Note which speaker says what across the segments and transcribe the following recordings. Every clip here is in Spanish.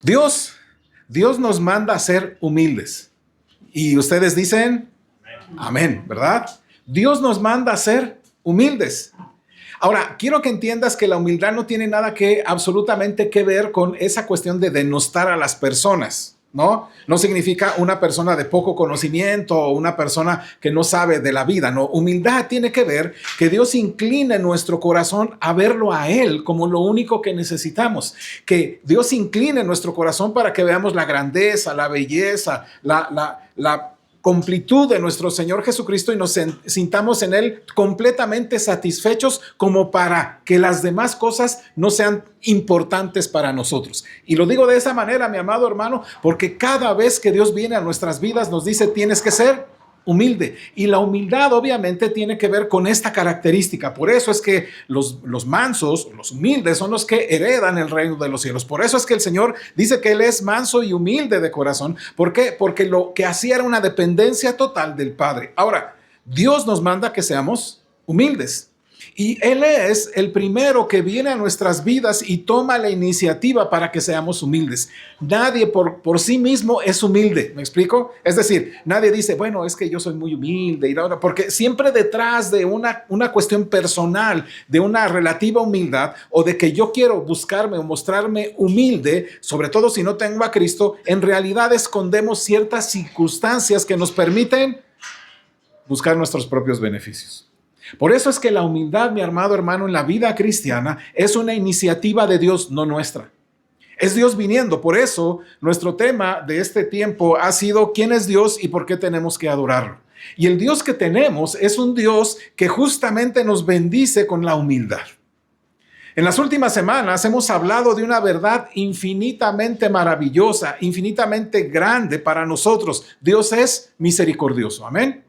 Speaker 1: Dios, Dios nos manda a ser humildes. Y ustedes dicen, amén, ¿verdad? Dios nos manda a ser humildes. Ahora, quiero que entiendas que la humildad no tiene nada absolutamente que ver con esa cuestión de denostar a las personas, ¿no? No significa una persona de poco conocimiento o una persona que no sabe de la vida, no. Humildad tiene que ver que Dios incline nuestro corazón a verlo a Él como lo único que necesitamos. Que Dios incline nuestro corazón para que veamos la grandeza, la belleza, la completud de nuestro Señor Jesucristo y nos sintamos en Él completamente satisfechos como para que las demás cosas no sean importantes para nosotros. Y lo digo de esa manera, mi amado hermano, porque cada vez que Dios viene a nuestras vidas nos dice tienes que ser humilde. Y la humildad obviamente tiene que ver con esta característica. Por eso es que los mansos, los humildes son los que heredan el reino de los cielos. Por eso es que el Señor dice que Él es manso y humilde de corazón. ¿Por qué? Porque lo que hacía era una dependencia total del Padre. Ahora, Dios nos manda que seamos humildes. Y Él es el primero que viene a nuestras vidas y toma la iniciativa para que seamos humildes. Nadie por sí mismo es humilde, ¿me explico? Es decir, nadie dice, bueno, es que yo soy muy humilde, porque siempre detrás de una cuestión personal, de una relativa humildad, o de que yo quiero buscarme o mostrarme humilde, sobre todo si no tengo a Cristo, en realidad escondemos ciertas circunstancias que nos permiten buscar nuestros propios beneficios. Por eso es que la humildad, mi amado hermano, en la vida cristiana es una iniciativa de Dios, no nuestra. Es Dios viniendo. Por eso nuestro tema de este tiempo ha sido ¿quién es Dios y por qué tenemos que adorarlo? Y el Dios que tenemos es un Dios que justamente nos bendice con la humildad. En las últimas semanas hemos hablado de una verdad infinitamente maravillosa, infinitamente grande para nosotros. Dios es misericordioso. Amén.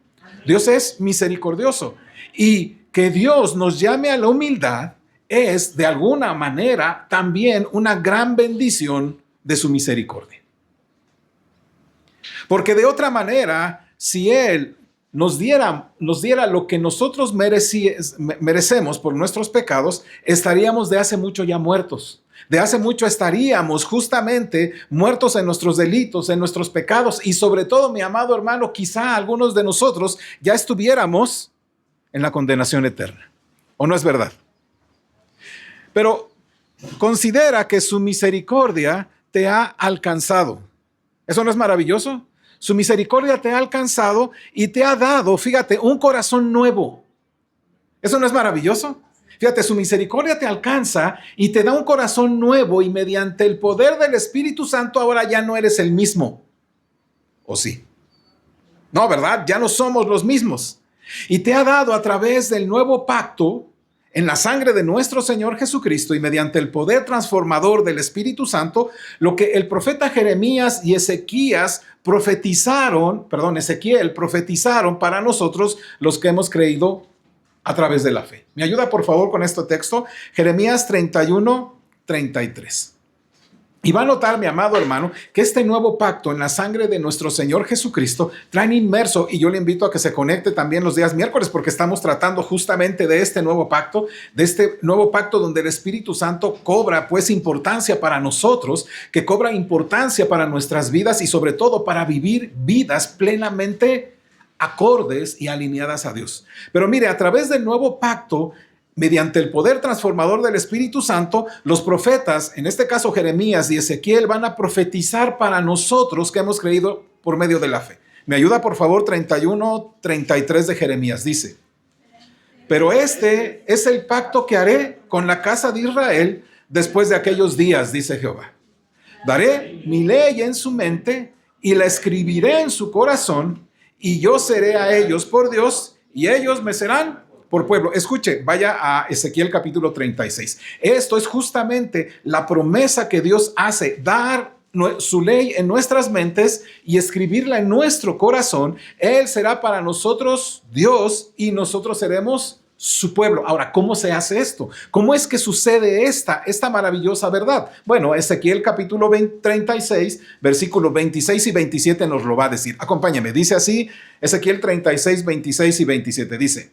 Speaker 1: Dios es misericordioso. Y que Dios nos llame a la humildad es de alguna manera también una gran bendición de su misericordia. Porque de otra manera, si Él nos diera lo que nosotros merecemos por nuestros pecados, estaríamos de hace mucho ya muertos. De hace mucho estaríamos justamente muertos en nuestros delitos, en nuestros pecados y sobre todo, mi amado hermano, quizá algunos de nosotros ya estuviéramos en la condenación eterna. ¿O no es verdad? Pero considera que su misericordia te ha alcanzado. ¿Eso no es maravilloso? Su misericordia te ha alcanzado y te ha dado, fíjate, un corazón nuevo. ¿Eso no es maravilloso? Fíjate, su misericordia te alcanza y te da un corazón nuevo y mediante el poder del Espíritu Santo ahora ya no eres el mismo. ¿O sí? No, ¿verdad? Ya no somos los mismos. Y te ha dado a través del nuevo pacto en la sangre de nuestro Señor Jesucristo y mediante el poder transformador del Espíritu Santo, lo que el profeta Jeremías y Ezequiel profetizaron para nosotros los que hemos creído a través de la fe. ¿Me ayuda por favor con este texto? Jeremías 31:33. Y va a notar, mi amado hermano, que este nuevo pacto en la sangre de nuestro Señor Jesucristo trae inmerso, y yo le invito a que se conecte también los días miércoles, porque estamos tratando justamente de este nuevo pacto donde el Espíritu Santo cobra pues importancia para nosotros, que cobra importancia para nuestras vidas y sobre todo para vivir vidas plenamente acordes y alineadas a Dios. Pero mire, a través del nuevo pacto, mediante el poder transformador del Espíritu Santo, los profetas, en este caso Jeremías y Ezequiel, van a profetizar para nosotros que hemos creído por medio de la fe. Me ayuda por favor 31:33 de Jeremías. Dice, pero este es el pacto que haré con la casa de Israel después de aquellos días, dice Jehová. Daré mi ley en su mente y la escribiré en su corazón, y yo seré a ellos por Dios y ellos me serán por pueblo. Escuche, vaya a Ezequiel capítulo 36. Esto es justamente la promesa que Dios hace, dar su ley en nuestras mentes y escribirla en nuestro corazón. Él será para nosotros Dios y nosotros seremos su pueblo. Ahora, ¿cómo se hace esto? ¿Cómo es que sucede esta maravillosa verdad? Bueno, Ezequiel capítulo 36, versículos 26 y 27 nos lo va a decir. Acompáñame, dice así, Ezequiel 36, 26 y 27, dice: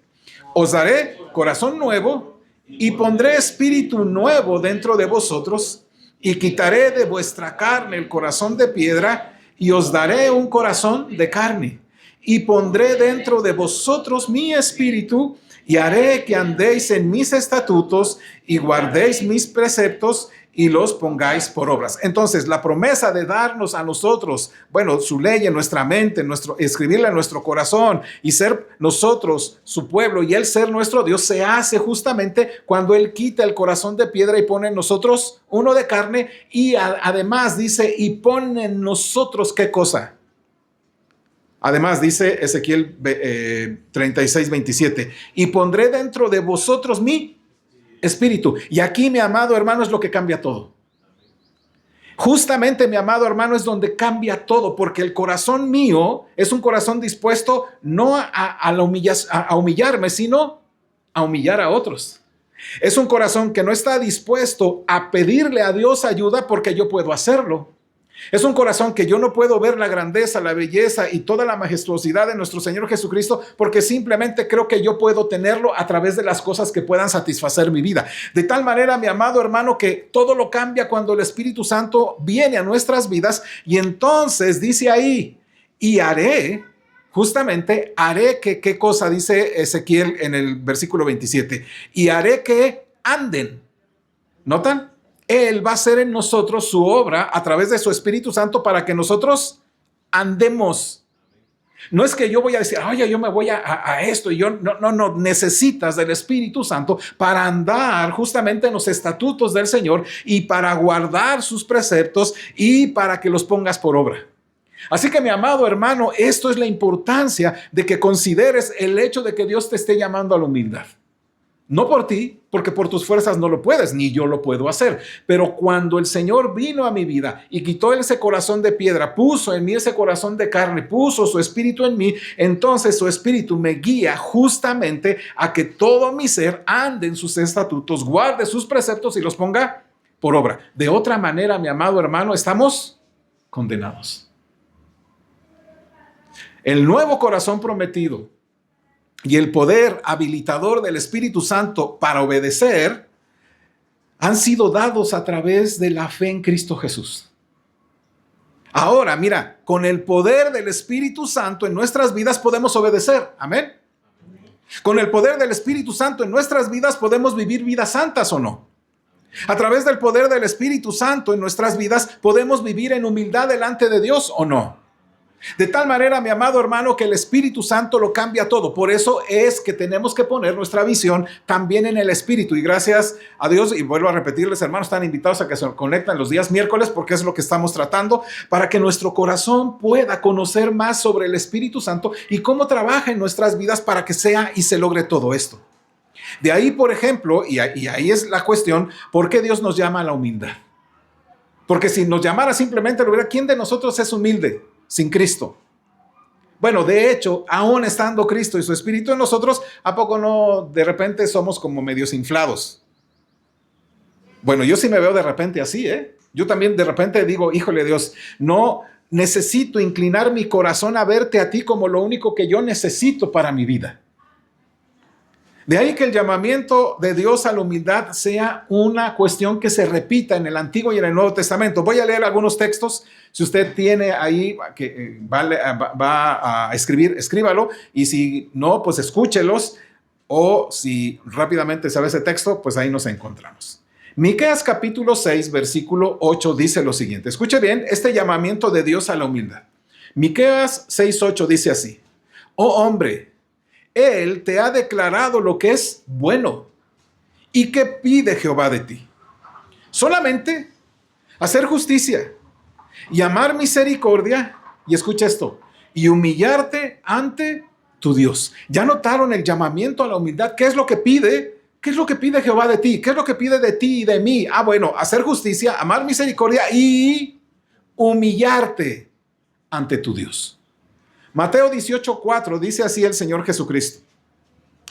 Speaker 1: os daré corazón nuevo y pondré espíritu nuevo dentro de vosotros y quitaré de vuestra carne el corazón de piedra y os daré un corazón de carne. Y pondré dentro de vosotros mi espíritu y haré que andéis en mis estatutos y guardéis mis preceptos y los pongáis por obras. Entonces, la promesa de darnos a nosotros, bueno, su ley en nuestra mente, escribirla en nuestro corazón y ser nosotros su pueblo y Él ser nuestro Dios, se hace justamente cuando Él quita el corazón de piedra y pone en nosotros uno de carne y además dice, y pone en nosotros, ¿qué cosa? Además dice Ezequiel 36:27, y pondré dentro de vosotros mi espíritu. Y aquí, mi amado hermano, es lo que cambia todo. Justamente, mi amado hermano, es donde cambia todo, porque el corazón mío es un corazón dispuesto no a humillarme, sino a humillar a otros. Es un corazón que no está dispuesto a pedirle a Dios ayuda porque yo puedo hacerlo. Es un corazón que yo no puedo ver la grandeza, la belleza y toda la majestuosidad de nuestro Señor Jesucristo porque simplemente creo que yo puedo tenerlo a través de las cosas que puedan satisfacer mi vida. De tal manera, mi amado hermano, que todo lo cambia cuando el Espíritu Santo viene a nuestras vidas y entonces dice ahí, y haré, justamente haré que, ¿qué cosa dice Ezequiel en el versículo 27? Y haré que anden. ¿Notan? Él va a hacer en nosotros su obra a través de su Espíritu Santo para que nosotros andemos. No es que yo voy a decir, oye, yo me voy a esto. Y yo, no, necesitas del Espíritu Santo para andar justamente en los estatutos del Señor y para guardar sus preceptos y para que los pongas por obra. Así que, mi amado hermano, esto es la importancia de que consideres el hecho de que Dios te esté llamando a la humildad. No por ti, porque por tus fuerzas no lo puedes, ni yo lo puedo hacer. Pero cuando el Señor vino a mi vida y quitó ese corazón de piedra, puso en mí ese corazón de carne, puso su espíritu en mí, entonces su espíritu me guía justamente a que todo mi ser ande en sus estatutos, guarde sus preceptos y los ponga por obra. De otra manera, mi amado hermano, estamos condenados. El nuevo corazón prometido y el poder habilitador del Espíritu Santo para obedecer han sido dados a través de la fe en Cristo Jesús. Ahora, mira, con el poder del Espíritu Santo en nuestras vidas podemos obedecer. Amén. Con el poder del Espíritu Santo en nuestras vidas podemos vivir vidas santas o no. A través del poder del Espíritu Santo en nuestras vidas podemos vivir en humildad delante de Dios o no. De tal manera, mi amado hermano, que el Espíritu Santo lo cambia todo. Por eso es que tenemos que poner nuestra visión también en el Espíritu. Y gracias a Dios, y vuelvo a repetirles, hermanos, están invitados a que se conecten los días miércoles porque es lo que estamos tratando, para que nuestro corazón pueda conocer más sobre el Espíritu Santo y cómo trabaja en nuestras vidas para que sea y se logre todo esto. De ahí, por ejemplo, y ahí es la cuestión, ¿por qué Dios nos llama a la humildad? Porque si nos llamara simplemente, ¿quién de nosotros es humilde sin Cristo? Bueno, de hecho, aún estando Cristo y su Espíritu en nosotros, ¿a poco no de repente somos como medios inflados? Bueno, yo sí me veo de repente así, ¿eh? Yo también de repente digo, híjole Dios, no necesito inclinar mi corazón a verte a ti como lo único que yo necesito para mi vida. De ahí que el llamamiento de Dios a la humildad sea una cuestión que se repita en el Antiguo y en el Nuevo Testamento. Voy a leer algunos textos. Si usted tiene ahí que va a escribir, escríbalo. Y si no, pues escúchelos. O si rápidamente sabe ese texto, pues ahí nos encontramos. Miqueas capítulo 6, versículo 8 dice lo siguiente. Escuche bien este llamamiento de Dios a la humildad. Miqueas 6:8 dice así: oh hombre, Él te ha declarado lo que es bueno. ¿Y qué pide Jehová de ti? Solamente hacer justicia y amar misericordia, y escucha esto, y humillarte ante tu Dios. ¿Ya notaron el llamamiento a la humildad? ¿Qué es lo que pide? ¿Qué es lo que pide Jehová de ti? ¿Qué es lo que pide de ti y de mí? Bueno, hacer justicia, amar misericordia y humillarte ante tu Dios. Mateo 18:4 dice así el Señor Jesucristo: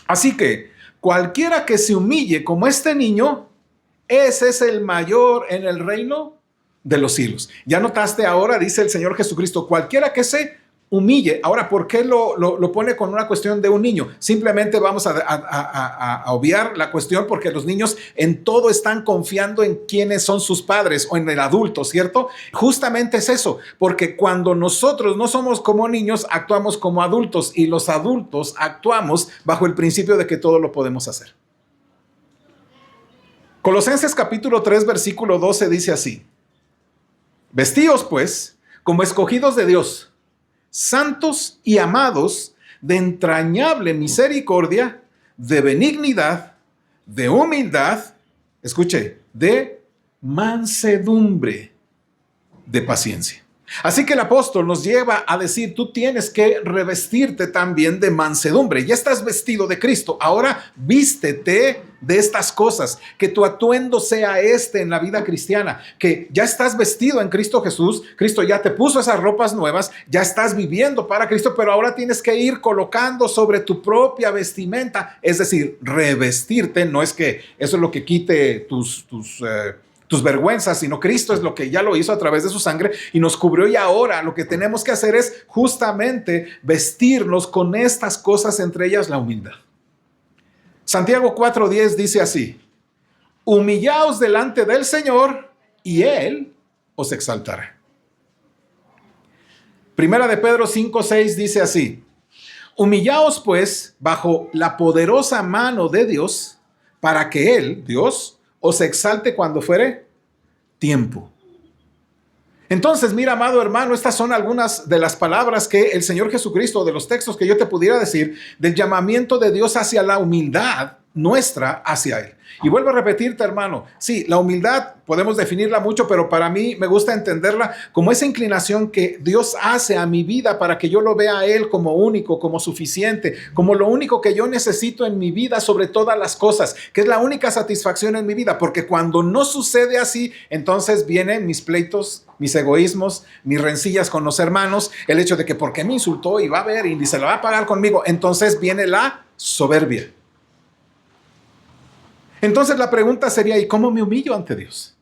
Speaker 1: así que cualquiera que se humille como este niño, ese es el mayor en el reino de los cielos. Ya notaste ahora, dice el Señor Jesucristo, cualquiera que se humille. Ahora, ¿por qué lo pone con una cuestión de un niño? Simplemente vamos a obviar la cuestión porque los niños en todo están confiando en quiénes son sus padres o en el adulto, ¿cierto? Justamente es eso, porque cuando nosotros no somos como niños, actuamos como adultos y los adultos actuamos bajo el principio de que todo lo podemos hacer. Colosenses capítulo 3, versículo 12 dice así: vestíos pues como escogidos de Dios, santos y amados, de entrañable misericordia, de benignidad, de humildad, escuche, de mansedumbre, de paciencia. Así que el apóstol nos lleva a decir, tú tienes que revestirte también de mansedumbre. Ya estás vestido de Cristo. Ahora vístete de estas cosas, que tu atuendo sea en la vida cristiana, que ya estás vestido en Cristo Jesús. Cristo ya te puso esas ropas nuevas, ya estás viviendo para Cristo, pero ahora tienes que ir colocando sobre tu propia vestimenta, es decir, revestirte. No es que eso es lo que quite tus vergüenzas, sino Cristo es lo que ya lo hizo a través de su sangre y nos cubrió, y ahora lo que tenemos que hacer es justamente vestirnos con estas cosas, entre ellas la humildad. Santiago 4:10 dice así: humillaos delante del Señor y Él os exaltará. Primera de Pedro 5:6 dice así: humillaos pues bajo la poderosa mano de Dios, para que Él, Dios, os exalte cuando fuere tiempo. Entonces, mira, amado hermano, estas son algunas de las palabras que el Señor Jesucristo, de los textos que yo te pudiera decir, del llamamiento de Dios hacia la humildad nuestra hacia Él. Y vuelvo a repetirte, hermano, sí, la humildad podemos definirla mucho, pero para mí me gusta entenderla como esa inclinación que Dios hace a mi vida para que yo lo vea a Él como único, como suficiente, como lo único que yo necesito en mi vida sobre todas las cosas, que es la única satisfacción en mi vida, porque cuando no sucede así, entonces vienen mis pleitos, mis egoísmos, mis rencillas con los hermanos, el hecho de que porque me insultó y va a ver y se la va a pagar conmigo, entonces viene la soberbia. Entonces la pregunta sería, ¿y cómo me humillo ante Dios?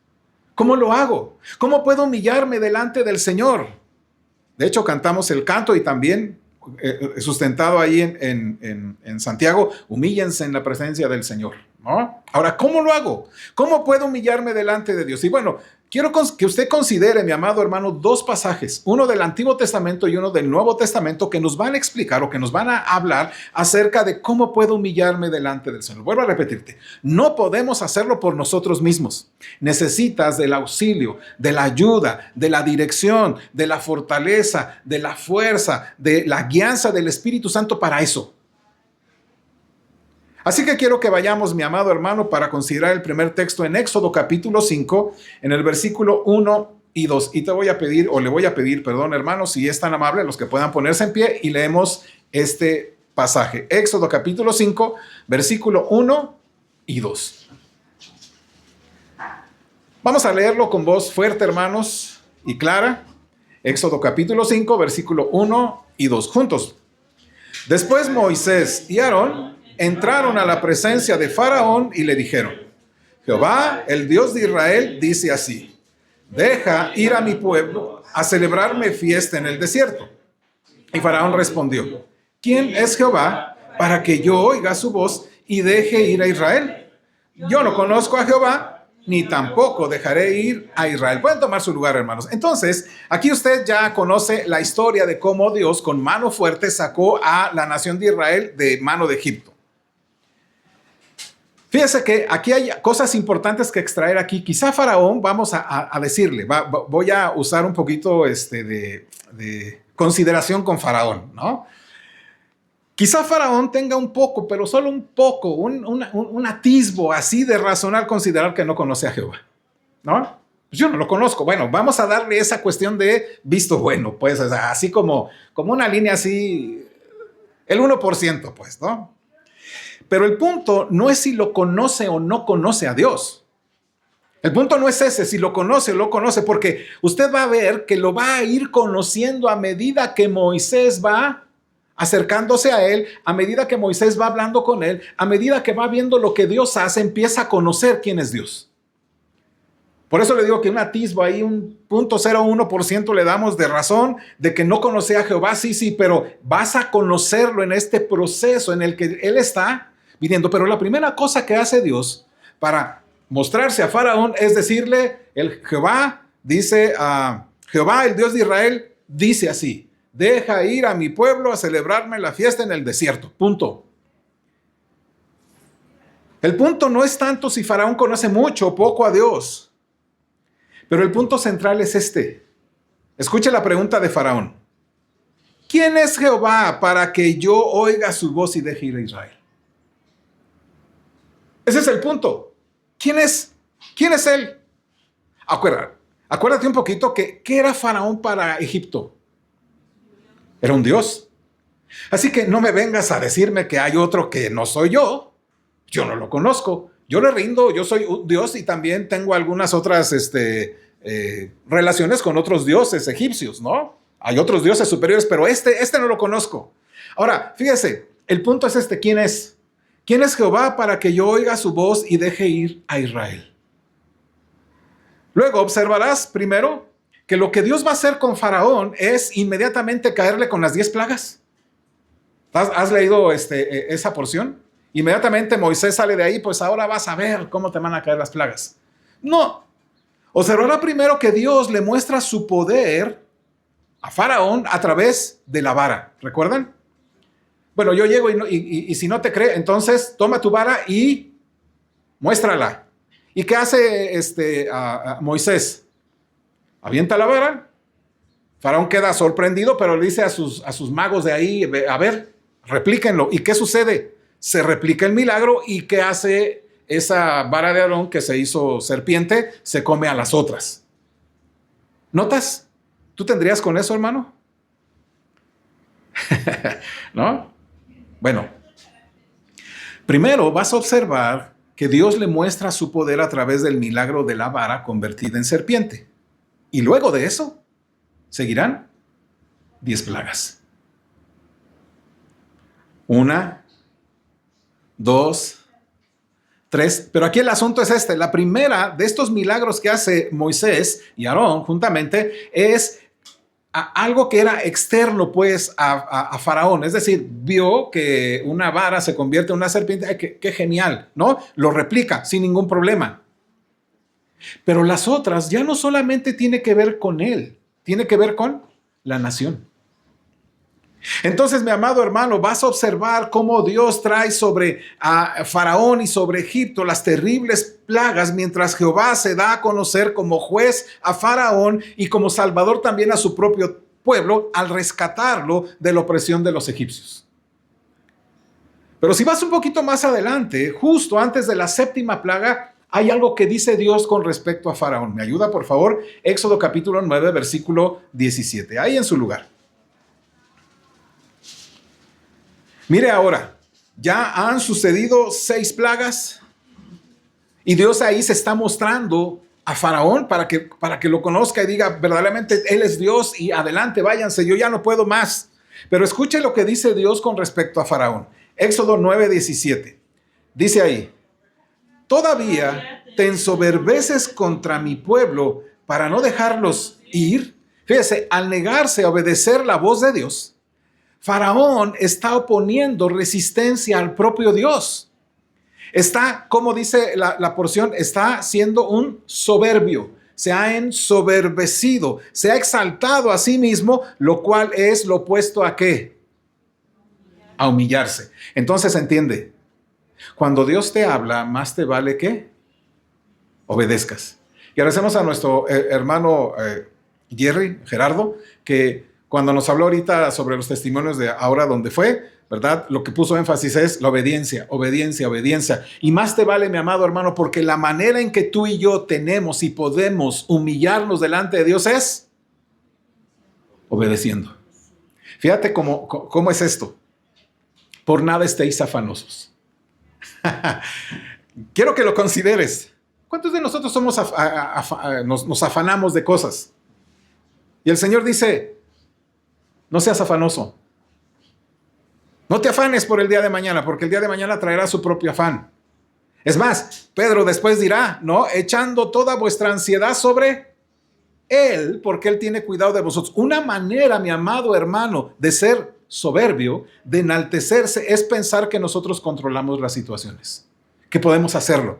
Speaker 1: ¿Cómo lo hago? ¿Cómo puedo humillarme delante del Señor? De hecho, cantamos el canto y también sustentado ahí en Santiago, humíllense en la presencia del Señor, ¿no? Ahora, ¿cómo lo hago? ¿Cómo puedo humillarme delante de Dios? Y bueno, quiero que usted considere, mi amado hermano, dos pasajes, uno del Antiguo Testamento y uno del Nuevo Testamento, que nos van a explicar o que nos van a hablar acerca de cómo puedo humillarme delante del Señor. Vuelvo a repetirte, no podemos hacerlo por nosotros mismos. Necesitas del auxilio, de la ayuda, de la dirección, de la fortaleza, de la fuerza, de la guianza del Espíritu Santo para eso. Así que quiero que vayamos, mi amado hermano, para considerar el primer texto en Éxodo capítulo 5, en el versículo 1 y 2. Y te voy a pedir, o le voy a pedir, perdón, hermano, si es tan amable, los que puedan ponerse en pie y leemos este pasaje. Éxodo capítulo 5, versículo 1 y 2. Vamos a leerlo con voz fuerte, hermanos, y clara. Éxodo capítulo 5, versículo 1 y 2. Juntos. Después Moisés y Aarón entraron a la presencia de Faraón y le dijeron: Jehová, el Dios de Israel, dice así: deja ir a mi pueblo a celebrarme fiesta en el desierto. Y Faraón respondió: ¿quién es Jehová para que yo oiga su voz y deje ir a Israel? Yo no conozco a Jehová, ni tampoco dejaré ir a Israel. Pueden tomar su lugar, hermanos. Entonces, aquí usted ya conoce la historia de cómo Dios con mano fuerte sacó a la nación de Israel de mano de Egipto. Fíjese que aquí hay cosas importantes que extraer aquí. Quizá Faraón, vamos a decirle, voy a usar un poquito de consideración con Faraón, ¿no? Quizá Faraón tenga un poco, pero solo un poco, un atisbo así de razonar considerar que no conoce a Jehová, ¿no? Pues yo no lo conozco. Bueno, vamos a darle esa cuestión de visto bueno, pues, o sea, así como una línea así, el 1%, pues, ¿no? Pero el punto no es si lo conoce o no conoce a Dios. El punto no es ese, si lo conoce o no lo conoce, porque usted va a ver que lo va a ir conociendo a medida que Moisés va acercándose a él, a medida que Moisés va hablando con él, a medida que va viendo lo que Dios hace, empieza a conocer quién es Dios. Por eso le digo que un atisbo ahí, un 0.01% le damos de razón de que no conocía a Jehová, sí, pero vas a conocerlo en este proceso en el que él está viniendo. Pero la primera cosa que hace Dios para mostrarse a Faraón es decirle, el Jehová dice a Jehová, el Dios de Israel, dice así: deja ir a mi pueblo a celebrarme la fiesta en el desierto. Punto. El punto no es tanto si Faraón conoce mucho o poco a Dios. Pero el punto central es este. Escuche la pregunta de Faraón. ¿Quién es Jehová para que yo oiga su voz y deje ir a Israel? Ese es el punto. ¿Quién es? ¿Quién es él? Acuérdate un poquito que ¿qué era Faraón para Egipto? Era un dios. Así que no me vengas a decirme que hay otro que no soy yo. Yo no lo conozco. Yo le rindo, yo soy un dios y también tengo algunas otras relaciones con otros dioses egipcios, ¿no? Hay otros dioses superiores, pero este no lo conozco. Ahora, fíjese, el punto es este: ¿quién es? ¿Quién es Jehová para que yo oiga su voz y deje ir a Israel? Luego observarás primero que lo que Dios va a hacer con Faraón es inmediatamente caerle con las 10 plagas. ¿Has leído esa porción? Inmediatamente Moisés sale de ahí, pues ahora vas a ver cómo te van a caer las plagas. No. Observará primero que Dios le muestra su poder a Faraón a través de la vara. ¿Recuerdan? Bueno, yo llego y si no te cree, entonces toma tu vara y muéstrala. ¿Y qué hace Moisés? Avienta la vara. Faraón queda sorprendido, pero le dice a sus magos de ahí, a ver, replíquenlo. ¿Y qué sucede? Se replica el milagro y ¿qué hace esa vara de Aarón que se hizo serpiente? Se come a las otras. ¿Notas? ¿Tú tendrías con eso, hermano? ¿No? Bueno, primero vas a observar que Dios le muestra su poder a través del milagro de la vara convertida en serpiente. Y luego de eso, seguirán 10 plagas. 1, 2, 3, pero aquí el asunto es este. La primera de estos milagros que hace Moisés y Aarón juntamente es algo que era externo pues a Faraón. Es decir, vio que una vara se convierte en una serpiente. ¡Ay, qué genial! ¿No? Lo replica sin ningún problema. Pero las otras ya no solamente tiene que ver con él, tiene que ver con la nación. Entonces, mi amado hermano, vas a observar cómo Dios trae sobre a Faraón y sobre Egipto las terribles plagas, mientras Jehová se da a conocer como juez a Faraón y como salvador también a su propio pueblo al rescatarlo de la opresión de los egipcios. Pero si vas un poquito más adelante, justo antes de la 7ª plaga, hay algo que dice Dios con respecto a Faraón. ¿Me ayuda, por favor? Éxodo capítulo 9, versículo 17. Ahí en su lugar. Mire ahora, ya han sucedido 6 plagas y Dios ahí se está mostrando a Faraón para que lo conozca y diga verdaderamente Él es Dios y adelante, váyanse, yo ya no puedo más. Pero escuche lo que dice Dios con respecto a Faraón. Éxodo 9, 17. Dice ahí: todavía te ensoberbeces contra mi pueblo para no dejarlos ir. Fíjese, al negarse a obedecer la voz de Dios, Faraón está oponiendo resistencia al propio Dios. Está, como dice la porción, está siendo un soberbio. Se ha ensoberbecido, se ha exaltado a sí mismo, lo cual es lo opuesto a ¿qué? A humillarse. Entonces entiende, cuando Dios te habla, más te vale que obedezcas. Y agradecemos a nuestro hermano Gerardo, que cuando nos habló ahorita sobre los testimonios de ahora donde fue, ¿verdad? Lo que puso énfasis es la obediencia, obediencia, obediencia. Y más te vale, mi amado hermano, porque la manera en que tú y yo tenemos y podemos humillarnos delante de Dios es obedeciendo. Fíjate cómo es esto. Por nada estéis afanosos. Quiero que lo consideres. ¿Cuántos de nosotros nos afanamos de cosas? Y el Señor dice: no seas afanoso. No te afanes por el día de mañana, porque el día de mañana traerá su propio afán. Es más, Pedro después dirá, ¿no? Echando toda vuestra ansiedad sobre Él, porque Él tiene cuidado de vosotros. Una manera, mi amado hermano, de ser soberbio, de enaltecerse, es pensar que nosotros controlamos las situaciones, que podemos hacerlo,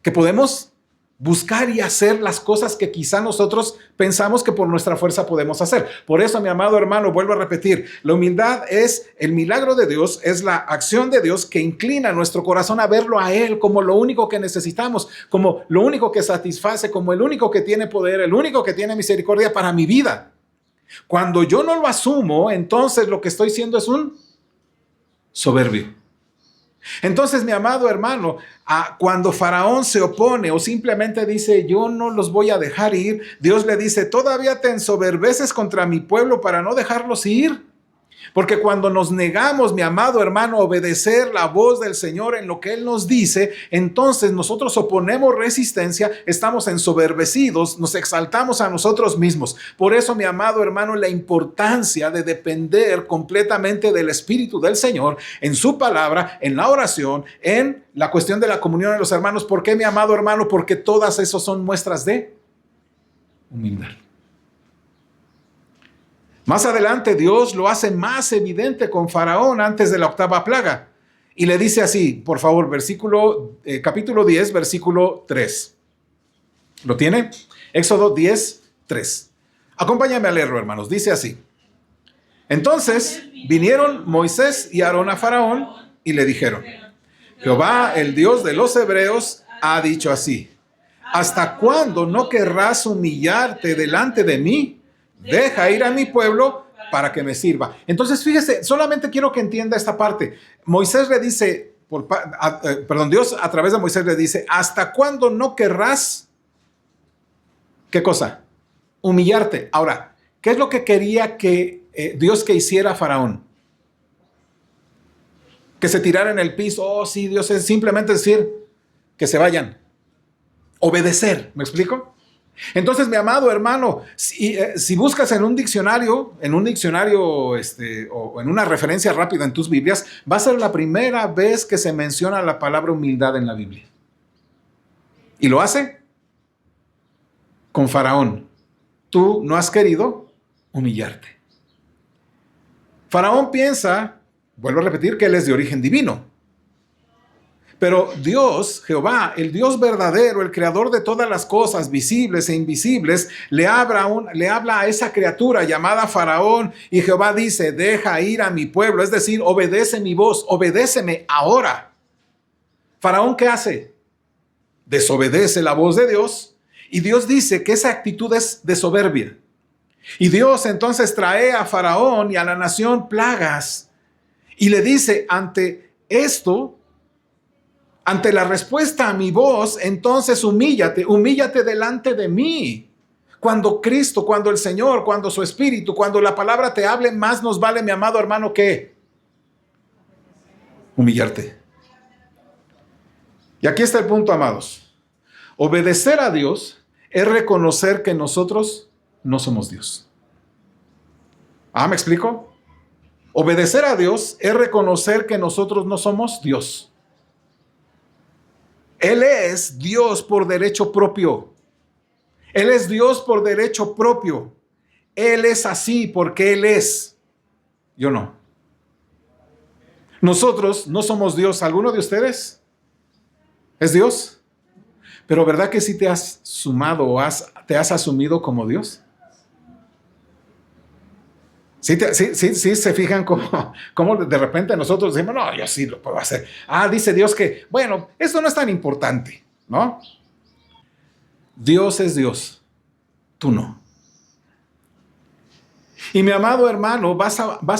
Speaker 1: que podemos buscar y hacer las cosas que quizá nosotros pensamos que por nuestra fuerza podemos hacer. Por eso, mi amado hermano, vuelvo a repetir, la humildad es el milagro de Dios, es la acción de Dios que inclina nuestro corazón a verlo a Él como lo único que necesitamos, como lo único que satisface, como el único que tiene poder, el único que tiene misericordia para mi vida. Cuando yo no lo asumo, entonces lo que estoy siendo es un soberbio. Entonces, mi amado hermano, cuando Faraón se opone o simplemente dice, yo no los voy a dejar ir, Dios le dice, todavía te ensoberbeces contra mi pueblo para no dejarlos ir. Porque cuando nos negamos, mi amado hermano, a obedecer la voz del Señor en lo que Él nos dice, entonces nosotros oponemos resistencia, estamos ensoberbecidos, nos exaltamos a nosotros mismos. Por eso, mi amado hermano, la importancia de depender completamente del Espíritu del Señor en su palabra, en la oración, en la cuestión de la comunión de los hermanos. ¿Por qué, mi amado hermano? Porque todas esas son muestras de humildad. Más adelante Dios lo hace más evidente con Faraón antes de la octava plaga. Y le dice así, por favor, capítulo 10, versículo 3. ¿Lo tiene? Éxodo 10, 3. Acompáñame a leerlo, hermanos. Dice así. Entonces vinieron Moisés y Aarón a Faraón y le dijeron, Jehová, el Dios de los hebreos, ha dicho así, ¿hasta cuándo no querrás humillarte delante de mí? Deja ir a mi pueblo para que me sirva. Entonces, fíjese, solamente quiero que entienda esta parte. Moisés le dice, Dios a través de Moisés le dice, ¿hasta cuándo no querrás? ¿Qué cosa? Humillarte. Ahora, ¿qué es lo que quería que Dios que hiciera Faraón? Que se tirara en el piso. Oh, sí, Dios, es simplemente decir que se vayan. Obedecer, ¿me explico? Entonces, mi amado hermano, si buscas en un diccionario o en una referencia rápida en tus Biblias, va a ser la primera vez que se menciona la palabra humildad en la Biblia. ¿Y lo hace? Con Faraón. Tú no has querido humillarte. Faraón piensa, vuelvo a repetir, que él es de origen divino. Pero Dios, Jehová, el Dios verdadero, el creador de todas las cosas visibles e invisibles, le habla a esa criatura llamada Faraón y Jehová dice, deja ir a mi pueblo, es decir, obedece mi voz, obedéceme ahora. Faraón, ¿qué hace? Desobedece la voz de Dios y Dios dice que esa actitud es de soberbia. Y Dios entonces trae a Faraón y a la nación plagas y le dice, ante esto, ante la respuesta a mi voz, entonces humíllate delante de mí. Cuando Cristo, cuando el Señor, cuando su Espíritu, cuando la palabra te hable, más nos vale, mi amado hermano, que humillarte. Y aquí está el punto, amados. Obedecer a Dios es reconocer que nosotros no somos Dios. ¿Me explico? Obedecer a Dios es reconocer que nosotros no somos Dios. Él es Dios por derecho propio. Él es Dios por derecho propio. Él es así porque Él es. Yo no. Nosotros no somos Dios. ¿Alguno de ustedes es Dios? Pero ¿verdad que sí te has sumado o te has asumido como Dios? Sí, se fijan cómo de repente nosotros decimos, no, yo sí lo puedo hacer. Dice Dios que, bueno, eso no es tan importante, ¿no? Dios es Dios, tú no. Y mi amado hermano, vas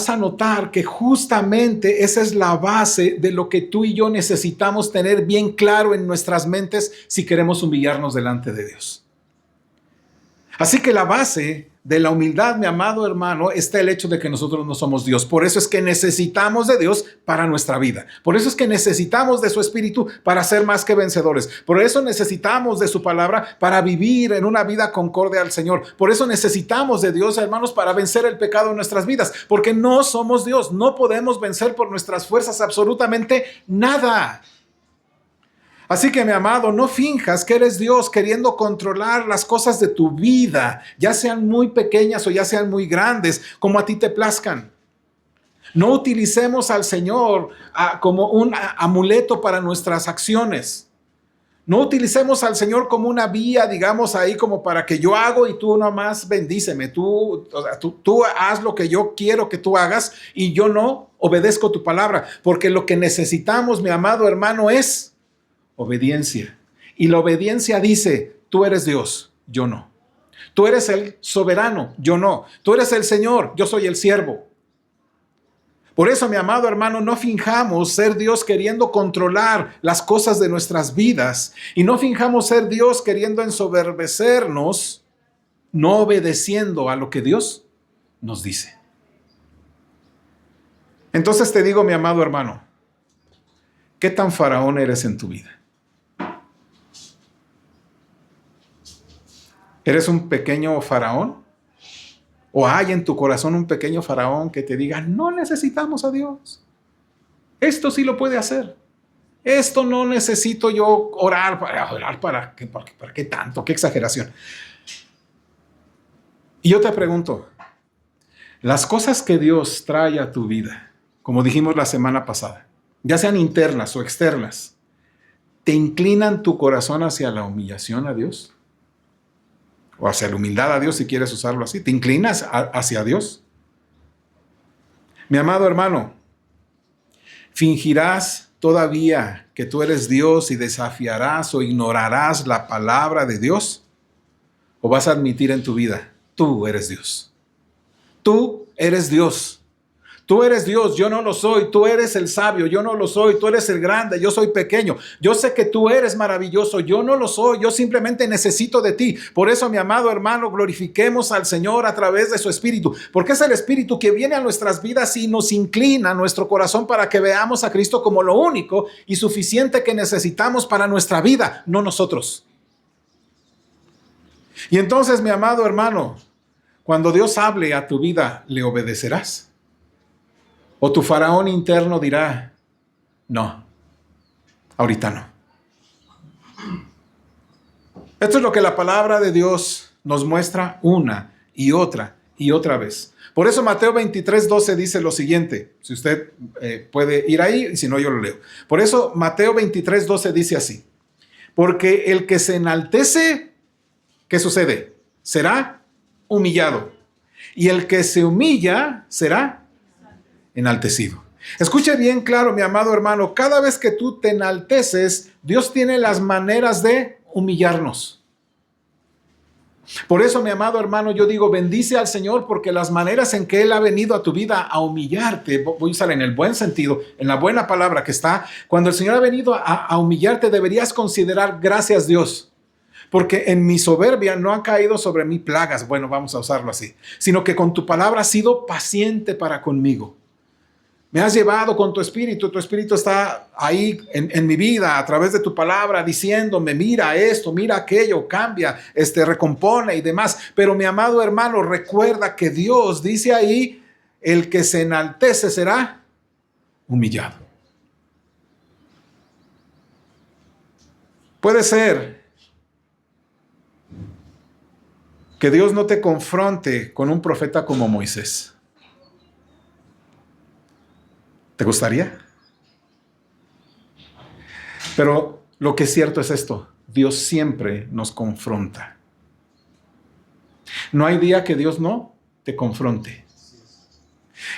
Speaker 1: a notar que justamente esa es la base de lo que tú y yo necesitamos tener bien claro en nuestras mentes si queremos humillarnos delante de Dios. Así que la base de la humildad, mi amado hermano, está el hecho de que nosotros no somos Dios. Por eso es que necesitamos de Dios para nuestra vida. Por eso es que necesitamos de su Espíritu para ser más que vencedores. Por eso necesitamos de su palabra para vivir en una vida concorde al Señor. Por eso necesitamos de Dios, hermanos, para vencer el pecado en nuestras vidas. Porque no somos Dios. No podemos vencer por nuestras fuerzas absolutamente nada. Así que, mi amado, no finjas que eres Dios queriendo controlar las cosas de tu vida, ya sean muy pequeñas o ya sean muy grandes, como a ti te plazcan. No utilicemos al Señor como un amuleto para nuestras acciones. No utilicemos al Señor como una vía, digamos, ahí como para que yo hago y tú nomás bendíceme. Tú haz lo que yo quiero que tú hagas y yo no obedezco tu palabra. Porque lo que necesitamos, mi amado hermano, es obediencia. Y la obediencia dice, tú eres Dios, yo no. Tú eres el soberano, yo no. Tú eres el Señor, yo soy el siervo. Por eso, mi amado hermano, no finjamos ser Dios queriendo controlar las cosas de nuestras vidas y no finjamos ser Dios queriendo ensoberbecernos, no obedeciendo a lo que Dios nos dice. Entonces te digo, mi amado hermano, ¿qué tan faraón eres en tu vida? ¿Eres un pequeño faraón? ¿O hay en tu corazón un pequeño faraón que te diga, no necesitamos a Dios? Esto sí lo puede hacer. Esto no necesito yo orar para qué tanto, qué exageración. Y yo te pregunto, las cosas que Dios trae a tu vida, como dijimos la semana pasada, ya sean internas o externas, ¿te inclinan tu corazón hacia la humillación a Dios? O hacia la humildad a Dios, si quieres usarlo así. ¿Te inclinas hacia Dios? Mi amado hermano, ¿fingirás todavía que tú eres Dios y desafiarás o ignorarás la palabra de Dios? ¿O vas a admitir en tu vida, tú eres Dios? Tú eres Dios. Tú eres Dios, yo no lo soy. Tú eres el sabio, yo no lo soy. Tú eres el grande, yo soy pequeño. Yo sé que tú eres maravilloso, yo no lo soy. Yo simplemente necesito de ti. Por eso, mi amado hermano, glorifiquemos al Señor a través de su Espíritu. Porque es el Espíritu que viene a nuestras vidas y nos inclina nuestro corazón para que veamos a Cristo como lo único y suficiente que necesitamos para nuestra vida, no nosotros. Y entonces, mi amado hermano, cuando Dios hable a tu vida, ¿le obedecerás? ¿O tu faraón interno dirá, no, ahorita no? Esto es lo que la palabra de Dios nos muestra una y otra vez. Por eso Mateo 23:12 dice lo siguiente. Si usted puede ir ahí, y si no, yo lo leo. Por eso Mateo 23:12 dice así. Porque el que se enaltece, ¿qué sucede? Será humillado. Y el que se humilla será enaltecido. Escuche bien claro, mi amado hermano, cada vez que tú te enalteces, Dios tiene las maneras de humillarnos. Por eso, mi amado hermano, yo digo, bendice al Señor porque las maneras en que Él ha venido a tu vida a humillarte, voy a usar en el buen sentido, en la buena palabra que está, cuando el Señor ha venido a humillarte, deberías considerar gracias Dios. Porque en mi soberbia no han caído sobre mí plagas, bueno, vamos a usarlo así, sino que con tu palabra has sido paciente para conmigo. Me has llevado con tu espíritu está ahí en mi vida a través de tu palabra diciéndome, mira esto, mira aquello, cambia, recompone y demás. Pero mi amado hermano, recuerda que Dios dice ahí, el que se enaltece será humillado. Puede ser que Dios no te confronte con un profeta como Moisés. ¿Te gustaría? Pero lo que es cierto es esto, Dios siempre nos confronta. No hay día que Dios no te confronte.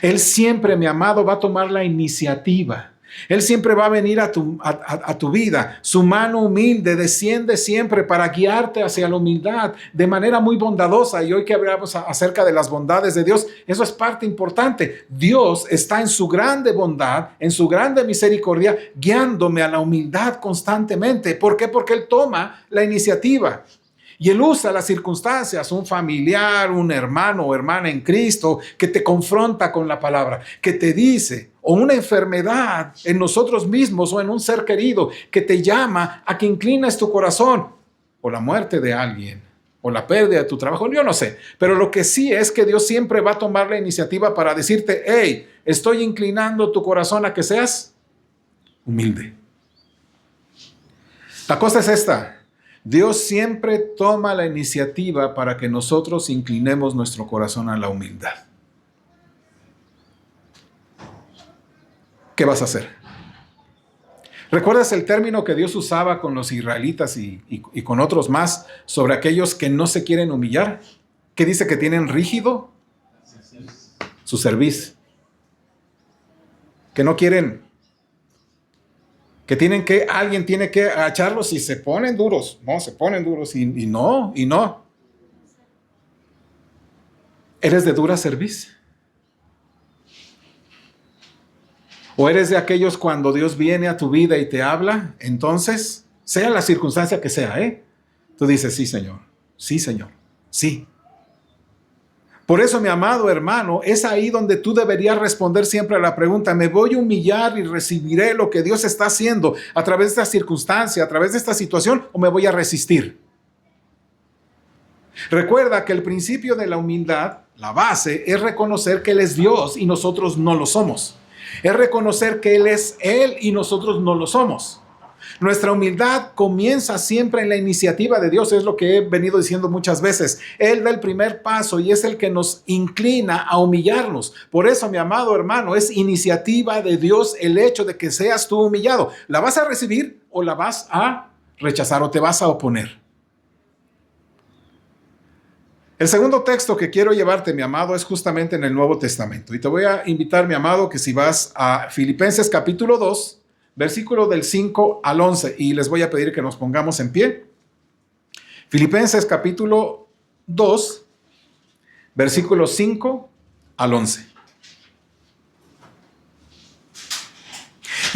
Speaker 1: Él siempre, mi amado, va a tomar la iniciativa. Él siempre va a venir a tu vida. Su mano humilde desciende siempre para guiarte hacia la humildad de manera muy bondadosa. Y hoy que hablamos acerca de las bondades de Dios, eso es parte importante. Dios está en su grande bondad, en su grande misericordia, guiándome a la humildad constantemente. ¿Por qué? Porque Él toma la iniciativa. Y Él usa las circunstancias, un familiar, un hermano o hermana en Cristo que te confronta con la palabra, que te dice, o una enfermedad en nosotros mismos o en un ser querido que te llama a que inclines tu corazón, o la muerte de alguien, o la pérdida de tu trabajo, yo no sé. Pero lo que sí es que Dios siempre va a tomar la iniciativa para decirte, hey, estoy inclinando tu corazón a que seas humilde. La cosa es esta. Dios siempre toma la iniciativa para que nosotros inclinemos nuestro corazón a la humildad. ¿Qué vas a hacer? ¿Recuerdas el término que Dios usaba con los israelitas y con otros más sobre aquellos que no se quieren humillar? ¿Qué dice que tienen rígido? Su cerviz. Que no quieren, que tienen que, alguien tiene que agacharlos y se ponen duros. No, se ponen duros y no. ¿Eres de dura cerviz? ¿O eres de aquellos cuando Dios viene a tu vida y te habla? Entonces, sea la circunstancia que sea, tú dices, sí, Señor, sí. Por eso, mi amado hermano, es ahí donde tú deberías responder siempre a la pregunta, ¿me voy a humillar y recibiré lo que Dios está haciendo a través de esta circunstancia, a través de esta situación, o me voy a resistir? Recuerda que el principio de la humildad, la base, es reconocer que Él es Dios y nosotros no lo somos. Es reconocer que Él es Él y nosotros no lo somos. Nuestra humildad comienza siempre en la iniciativa de Dios, es lo que he venido diciendo muchas veces. Él da el primer paso y es el que nos inclina a humillarnos. Por eso, mi amado hermano, es iniciativa de Dios el hecho de que seas tú humillado. ¿La vas a recibir o la vas a rechazar o te vas a oponer? El segundo texto que quiero llevarte, mi amado, es justamente en el Nuevo Testamento. Y te voy a invitar, mi amado, que si vas a Filipenses capítulo 2, versículo del 5 al 11, y les voy a pedir que nos pongamos en pie. Filipenses capítulo 2, versículos 5 al 11.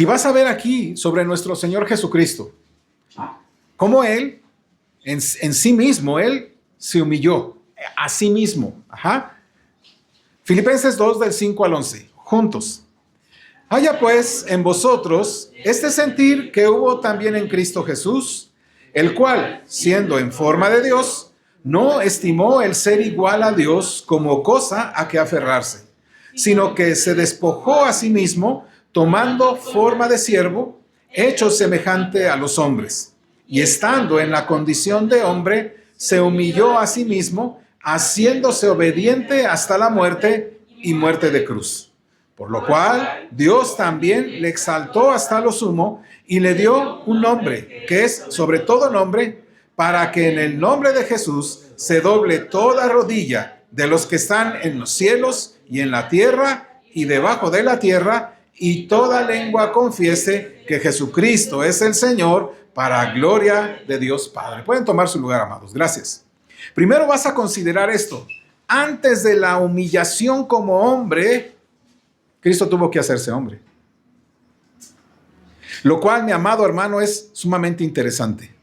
Speaker 1: Y vas a ver aquí sobre nuestro Señor Jesucristo, cómo Él, en sí mismo, Él se humilló a sí mismo. Filipenses 2 del 5 al 11, juntos. Haya pues en vosotros este sentir que hubo también en Cristo Jesús, el cual, siendo en forma de Dios, no estimó el ser igual a Dios como cosa a que aferrarse, sino que se despojó a sí mismo, tomando forma de siervo, hecho semejante a los hombres, y estando en la condición de hombre, se humilló a sí mismo, haciéndose obediente hasta la muerte y muerte de cruz. Por lo cual, Dios también le exaltó hasta lo sumo y le dio un nombre, que es sobre todo nombre, para que en el nombre de Jesús se doble toda rodilla de los que están en los cielos y en la tierra y debajo de la tierra, y toda lengua confiese que Jesucristo es el Señor, para gloria de Dios Padre. Pueden tomar su lugar, amados. Gracias. Primero vas a considerar esto. Antes de la humillación como hombre, Cristo tuvo que hacerse hombre. Lo cual, mi amado hermano, es sumamente interesante.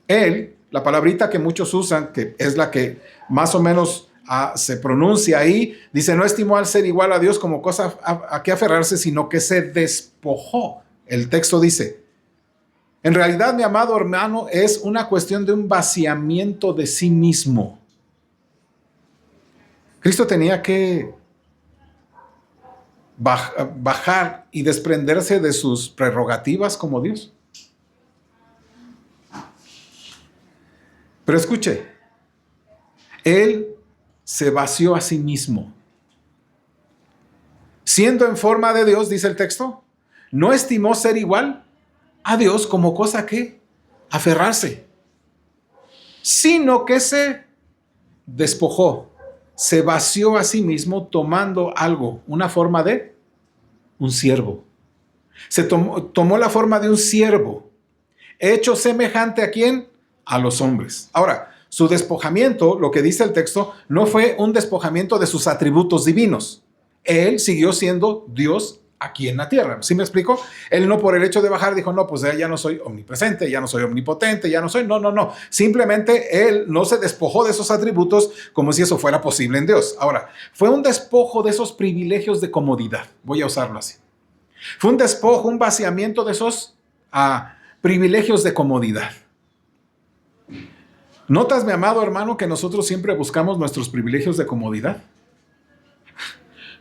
Speaker 1: Él, la palabrita que muchos usan, que es la que más o menos se pronuncia ahí, dice, no estimó al ser igual a Dios como cosa a que aferrarse, sino que se despojó. El texto dice, en realidad, mi amado hermano, es una cuestión de un vaciamiento de sí mismo. Cristo tenía que bajar y desprenderse de sus prerrogativas como Dios. Pero escuche, Él se vació a sí mismo. Siendo en forma de Dios, dice el texto, no estimó ser igual a Dios como cosa que aferrarse, sino que se despojó, se vació a sí mismo tomando algo, una forma de un siervo. Se tomó la forma de un siervo, hecho semejante ¿a quién? A los hombres. Ahora, su despojamiento, lo que dice el texto, no fue un despojamiento de sus atributos divinos. Él siguió siendo Dios aquí en la tierra. ¿Sí me explico? Él no por el hecho de bajar dijo, no, pues ya no soy omnipresente, ya no soy omnipotente, ya no soy... No. Simplemente Él no se despojó de esos atributos como si eso fuera posible en Dios. Ahora, fue un despojo de esos privilegios de comodidad. Voy a usarlo así. Fue un despojo, un vaciamiento de esos privilegios de comodidad. ¿Notas, mi amado hermano, que nosotros siempre buscamos nuestros privilegios de comodidad?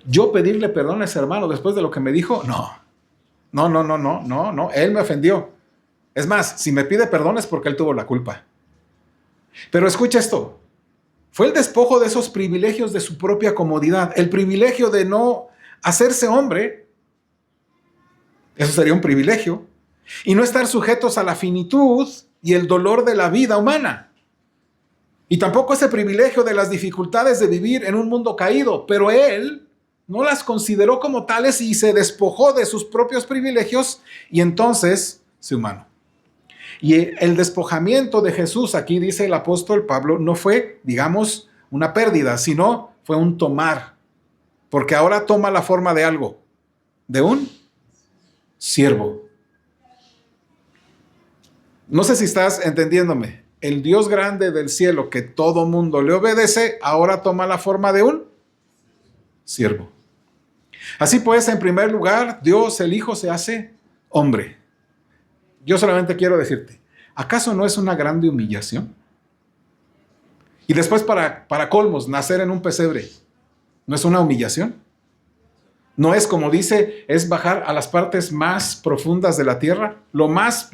Speaker 1: Yo pedirle perdón a ese hermano después de lo que me dijo, no, él me ofendió. Es más, si me pide perdón es porque él tuvo la culpa. Pero escucha esto. Fue el despojo de esos privilegios de su propia comodidad. El privilegio de no hacerse hombre. Eso sería un privilegio. Y no estar sujetos a la finitud y el dolor de la vida humana. Y tampoco ese privilegio de las dificultades de vivir en un mundo caído. Pero él no las consideró como tales y se despojó de sus propios privilegios y entonces se humano. Y el despojamiento de Jesús, aquí dice el apóstol Pablo, no fue, digamos, una pérdida, sino fue un tomar. Porque ahora toma la forma de algo, de un siervo. No sé si estás entendiéndome. El Dios grande del cielo que todo mundo le obedece, ahora toma la forma de un siervo. Así pues, en primer lugar, Dios, el Hijo, se hace hombre. Yo solamente quiero decirte, ¿acaso no es una grande humillación? Y después para colmos, nacer en un pesebre, ¿no es una humillación? No es, como dice, es bajar a las partes más profundas de la tierra. Lo más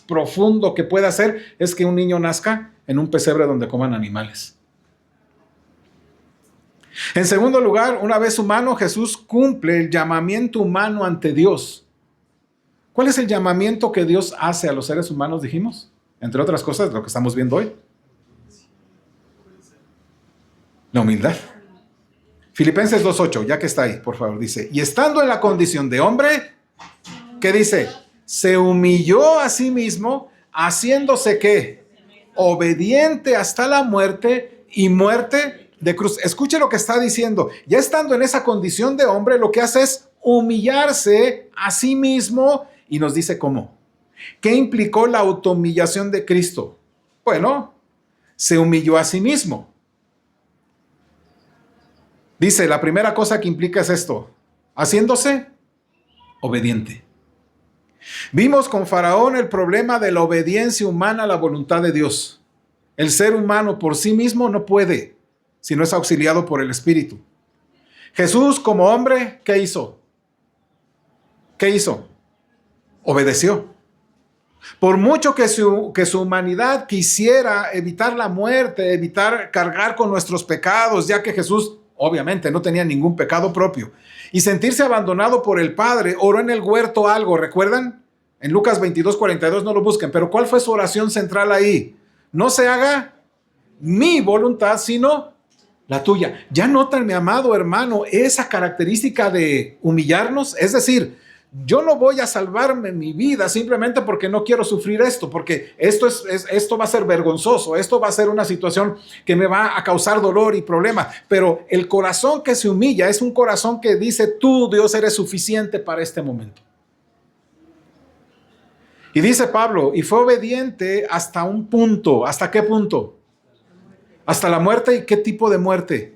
Speaker 1: profundo que puede hacer es que un niño nazca en un pesebre donde coman animales. En segundo lugar, una vez humano, Jesús cumple el llamamiento humano ante Dios. ¿Cuál es el llamamiento que Dios hace a los seres humanos, dijimos? Entre otras cosas, lo que estamos viendo hoy. La humildad. Filipenses 2:8, ya que está ahí, por favor, dice, y estando en la condición de hombre, ¿qué dice? Se humilló a sí mismo, haciéndose ¿qué? Obediente hasta la muerte y muerte de cruz. Escuche lo que está diciendo. Ya estando en esa condición de hombre, lo que hace es humillarse a sí mismo y nos dice cómo. ¿Qué implicó la autohumillación de Cristo? Bueno, se humilló a sí mismo. Dice, la primera cosa que implica es esto, haciéndose obediente. Vimos con Faraón el problema de la obediencia humana a la voluntad de Dios. El ser humano por sí mismo no puede, si no es auxiliado por el Espíritu. Jesús como hombre, ¿qué hizo? ¿Qué hizo? Obedeció. Por mucho que su humanidad quisiera evitar la muerte, evitar cargar con nuestros pecados, ya que Jesús obviamente no tenía ningún pecado propio, y sentirse abandonado por el Padre, oró en el huerto algo, ¿recuerdan? En Lucas 22:42, no lo busquen, pero ¿cuál fue su oración central ahí? No se haga mi voluntad, sino la tuya. ¿Ya notan, mi amado hermano, esa característica de humillarnos? Es decir, yo no voy a salvarme mi vida simplemente porque no quiero sufrir esto, porque esto va a ser vergonzoso, esto va a ser una situación que me va a causar dolor y problema. Pero el corazón que se humilla es un corazón que dice, tú, Dios, eres suficiente para este momento. Y dice Pablo, y fue obediente hasta un punto. ¿Hasta qué punto? Hasta la muerte. ¿Y qué tipo de muerte?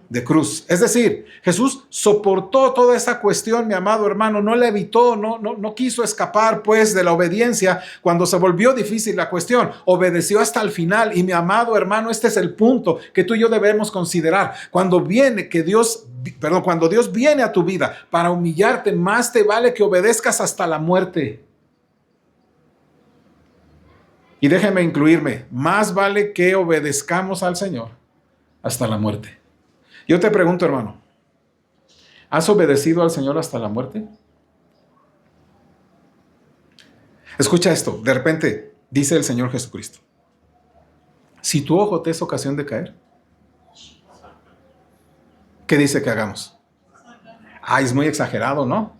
Speaker 1: De cruz. Es decir, Jesús soportó toda esa cuestión, mi amado hermano, no la evitó, no quiso escapar pues de la obediencia cuando se volvió difícil la cuestión, obedeció hasta el final. Y mi amado hermano, este es el punto que tú y yo debemos considerar. Cuando Dios viene a tu vida para humillarte, más te vale que obedezcas hasta la muerte. Y déjeme incluirme, más vale que obedezcamos al Señor hasta la muerte. Yo te pregunto, hermano, ¿has obedecido al Señor hasta la muerte? Escucha esto, de repente dice el Señor Jesucristo, si tu ojo te es ocasión de caer, ¿qué dice que hagamos? Ay, es muy exagerado, ¿no?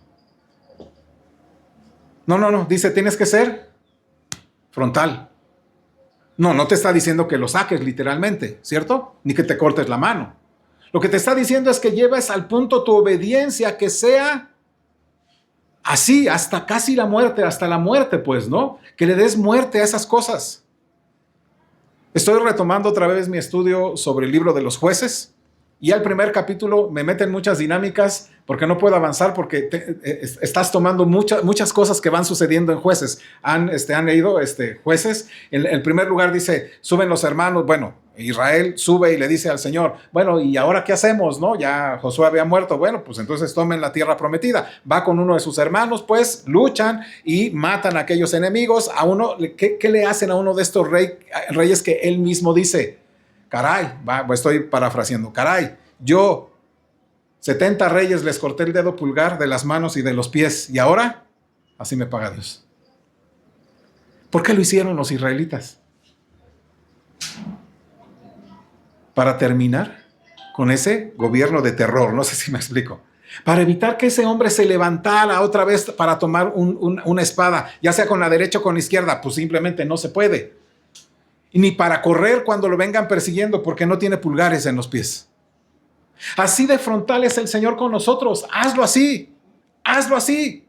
Speaker 1: No, dice tienes que ser frontal. No te está diciendo que lo saques literalmente, ¿cierto? Ni que te cortes la mano. Lo que te está diciendo es que lleves al punto tu obediencia que sea así, hasta casi la muerte, hasta la muerte, pues, ¿no? Que le des muerte a esas cosas. Estoy retomando otra vez mi estudio sobre el libro de los jueces y al primer capítulo me meten muchas dinámicas porque no puedo avanzar porque estás tomando muchas cosas que van sucediendo en Jueces. Han leído Jueces. En el primer lugar dice, suben los hermanos, bueno, Israel sube y le dice al Señor, bueno, ¿y ahora qué hacemos? ¿No? Ya Josué había muerto, bueno, pues entonces tomen la tierra prometida. Va con uno de sus hermanos, pues luchan y matan a aquellos enemigos. A uno, ¿qué le hacen a uno de estos reyes que él mismo dice? Caray, estoy parafraseando, caray, yo 70 reyes les corté el dedo pulgar de las manos y de los pies, y ahora así me paga Dios. ¿Por qué lo hicieron los israelitas? Para terminar con ese gobierno de terror, no sé si me explico. Para evitar que ese hombre se levantara otra vez para tomar una espada, ya sea con la derecha o con la izquierda, pues simplemente no se puede. Y ni para correr cuando lo vengan persiguiendo, porque no tiene pulgares en los pies. Así de frontal es el Señor con nosotros. Hazlo así. Hazlo así.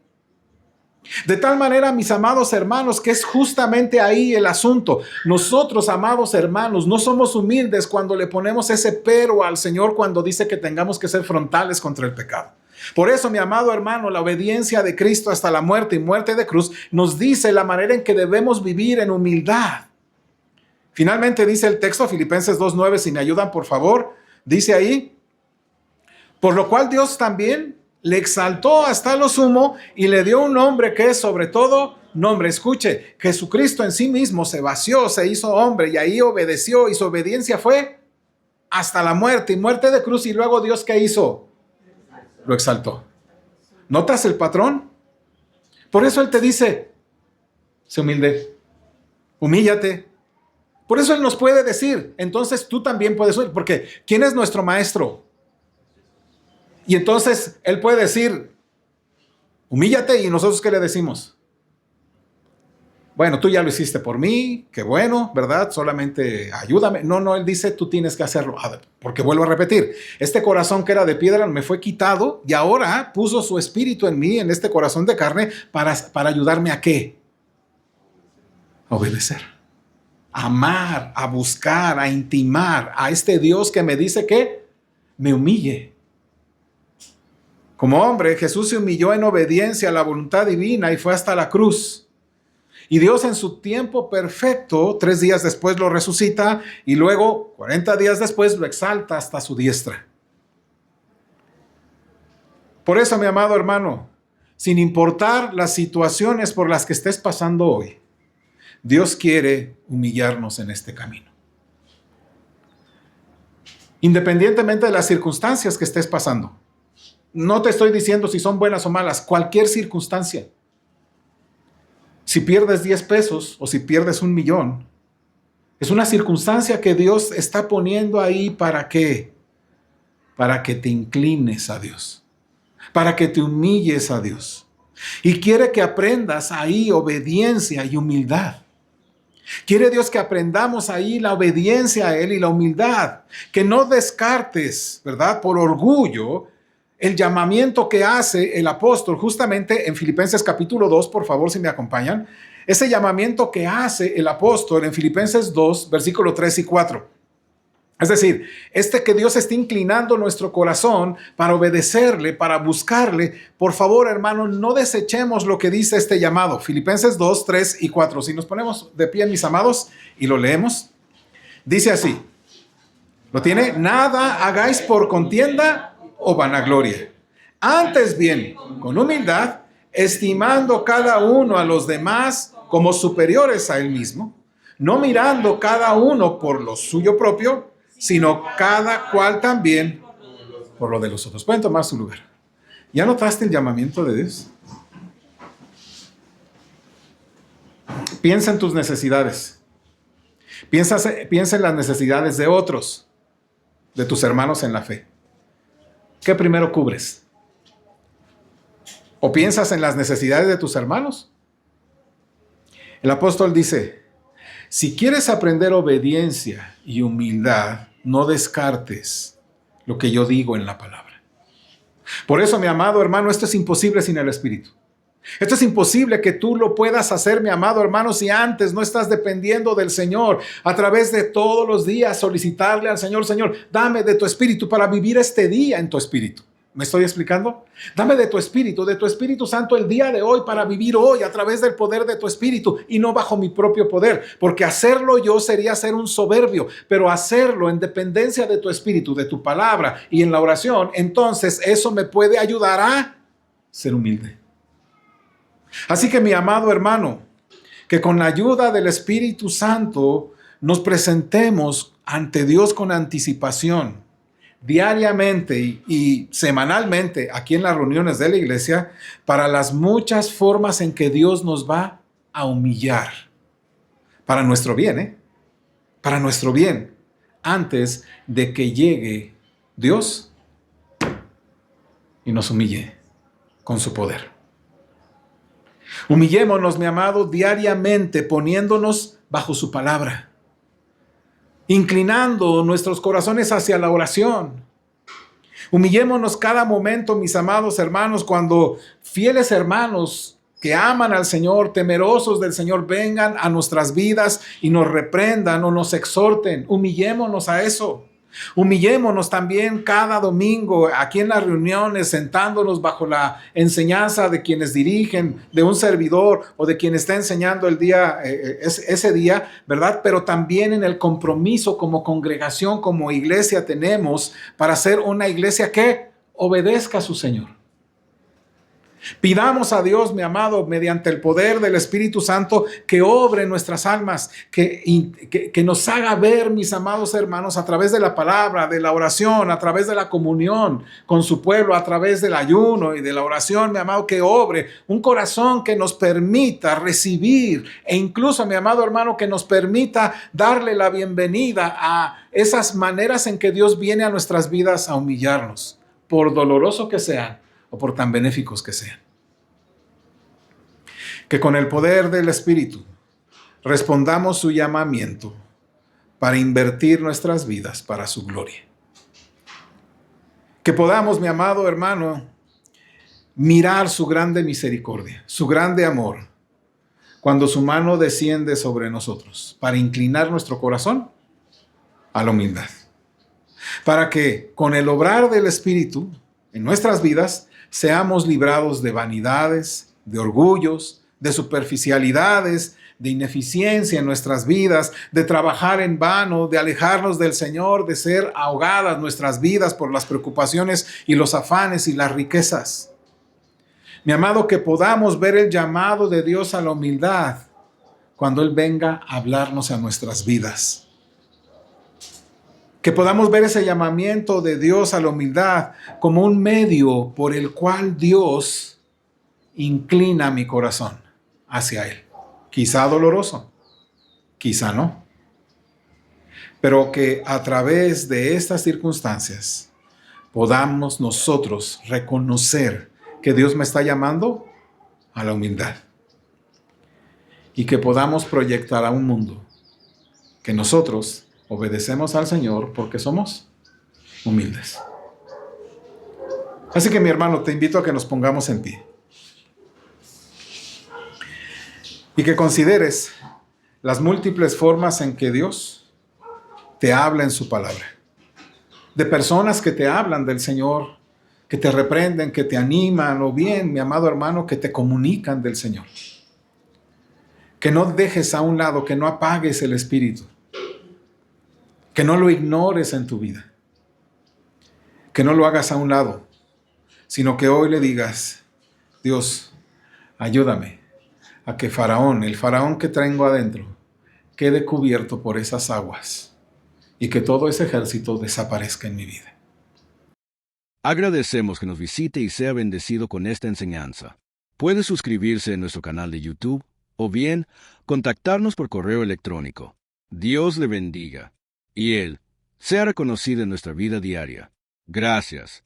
Speaker 1: De tal manera, mis amados hermanos, que es justamente ahí el asunto. Nosotros, amados hermanos, no somos humildes cuando le ponemos ese pero al Señor cuando dice que tengamos que ser frontales contra el pecado. Por eso, mi amado hermano, la obediencia de Cristo hasta la muerte y muerte de cruz nos dice la manera en que debemos vivir en humildad. Finalmente dice el texto, Filipenses 2:9, si me ayudan por favor, dice ahí, por lo cual Dios también le exaltó hasta lo sumo y le dio un nombre que es sobre todo nombre. Escuche, Jesucristo en sí mismo se vació, se hizo hombre y ahí obedeció y su obediencia fue hasta la muerte y muerte de cruz. Y luego Dios, ¿qué hizo? Lo exaltó. ¿Notas el patrón? Por eso Él te dice, sé humilde, humíllate. Por eso Él nos puede decir, entonces tú también puedes oír, porque ¿quién es nuestro maestro? Y entonces Él puede decir, humíllate, y nosotros ¿qué le decimos? Bueno, tú ya lo hiciste por mí, qué bueno, ¿verdad? Solamente ayúdame. No, Él dice, tú tienes que hacerlo. Porque vuelvo a repetir, este corazón que era de piedra me fue quitado y ahora puso su espíritu en mí, en este corazón de carne, para ayudarme ¿a qué? A obedecer, a amar, a buscar, a intimar a este Dios que me dice que me humille. Como hombre, Jesús se humilló en obediencia a la voluntad divina y fue hasta la cruz. Y Dios en su tiempo perfecto, 3 días después lo resucita y luego 40 días después lo exalta hasta su diestra. Por eso, mi amado hermano, sin importar las situaciones por las que estés pasando hoy, Dios quiere humillarnos en este camino. Independientemente de las circunstancias que estés pasando. No te estoy diciendo si son buenas o malas, cualquier circunstancia. Si pierdes 10 pesos o si pierdes 1 millón, es una circunstancia que Dios está poniendo ahí ¿para qué? Para que te inclines a Dios, para que te humilles a Dios. Y quiere que aprendas ahí obediencia y humildad. Quiere Dios que aprendamos ahí la obediencia a Él y la humildad, que no descartes, ¿verdad? Por orgullo, el llamamiento que hace el apóstol justamente en Filipenses capítulo 2, por favor, si me acompañan, ese llamamiento que hace el apóstol en Filipenses 2, versículo 3 y 4. Es decir, que Dios esté inclinando nuestro corazón para obedecerle, para buscarle. Por favor, hermanos, no desechemos lo que dice este llamado. Filipenses 2, 3 y 4. Si nos ponemos de pie, mis amados, y lo leemos, dice así. ¿Lo tiene? Nada hagáis por contienda o vanagloria. Antes bien, con humildad, estimando cada uno a los demás como superiores a él mismo, no mirando cada uno por lo suyo propio, sino cada cual también por lo de los otros. Pueden tomar su lugar. ¿Ya notaste el llamamiento de Dios? Piensa en tus necesidades. Piensa en las necesidades de otros, de tus hermanos en la fe. ¿Qué primero cubres? ¿O piensas en las necesidades de tus hermanos? El apóstol dice, si quieres aprender obediencia y humildad, no descartes lo que yo digo en la palabra. Por eso, mi amado hermano, esto es imposible sin el Espíritu. Esto es imposible que tú lo puedas hacer, mi amado hermano, si antes no estás dependiendo del Señor. A través de todos los días solicitarle al Señor, Señor, dame de tu Espíritu para vivir este día en tu Espíritu. ¿Me estoy explicando? Dame de tu Espíritu Santo el día de hoy para vivir hoy a través del poder de tu Espíritu y no bajo mi propio poder, porque hacerlo yo sería ser un soberbio, pero hacerlo en dependencia de tu Espíritu, de tu palabra y en la oración, entonces eso me puede ayudar a ser humilde. Así que mi amado hermano, que con la ayuda del Espíritu Santo nos presentemos ante Dios con anticipación, diariamente y semanalmente aquí en las reuniones de la iglesia, para las muchas formas en que Dios nos va a humillar. Para nuestro bien, ¿eh? Para nuestro bien, antes de que llegue Dios y nos humille con su poder. Humillémonos, mi amado, diariamente poniéndonos bajo su palabra, inclinando nuestros corazones hacia la oración. Humillémonos cada momento, mis amados hermanos, cuando fieles hermanos que aman al Señor, temerosos del Señor, vengan a nuestras vidas y nos reprendan o nos exhorten. Humillémonos a eso. Humillémonos también cada domingo aquí en las reuniones, sentándonos bajo la enseñanza de quienes dirigen, de un servidor o de quien está enseñando el día, ese día, ¿verdad? Pero también en el compromiso como congregación, como iglesia tenemos para ser una iglesia que obedezca a su Señor. Pidamos a Dios, mi amado, mediante el poder del Espíritu Santo, que obre en nuestras almas, que nos haga ver, mis amados hermanos, a través de la palabra, de la oración, a través de la comunión con su pueblo, a través del ayuno y de la oración, mi amado, que obre un corazón que nos permita recibir e incluso, mi amado hermano, que nos permita darle la bienvenida a esas maneras en que Dios viene a nuestras vidas a humillarnos, por doloroso que sean o por tan benéficos que sean. Que con el poder del Espíritu respondamos su llamamiento para invertir nuestras vidas para su gloria. Que podamos, mi amado hermano, mirar su grande misericordia, su grande amor, cuando su mano desciende sobre nosotros, para inclinar nuestro corazón a la humildad. Para que con el obrar del Espíritu en nuestras vidas seamos librados de vanidades, de orgullos, de superficialidades, de ineficiencia en nuestras vidas, de trabajar en vano, de alejarnos del Señor, de ser ahogadas nuestras vidas por las preocupaciones y los afanes y las riquezas. Mi amado, que podamos ver el llamado de Dios a la humildad cuando Él venga a hablarnos a nuestras vidas. Que podamos ver ese llamamiento de Dios a la humildad como un medio por el cual Dios inclina mi corazón hacia Él. Quizá doloroso, quizá no. Pero que a través de estas circunstancias podamos nosotros reconocer que Dios me está llamando a la humildad. Y que podamos proyectar a un mundo que nosotros obedecemos al Señor porque somos humildes. Así que, mi hermano, te invito a que nos pongamos en pie. Y que consideres las múltiples formas en que Dios te habla en su palabra. De personas que te hablan del Señor, que te reprenden, que te animan, o bien, mi amado hermano, que te comunican del Señor. Que no dejes a un lado, que no apagues el Espíritu. Que no lo ignores en tu vida. Que no lo hagas a un lado, sino que hoy le digas, Dios, ayúdame a que el faraón que tengo adentro, quede cubierto por esas aguas y que todo ese ejército desaparezca en mi vida.
Speaker 2: Agradecemos que nos visite y sea bendecido con esta enseñanza. Puede suscribirse en nuestro canal de YouTube o bien contactarnos por correo electrónico. Dios le bendiga y Él sea reconocido en nuestra vida diaria. Gracias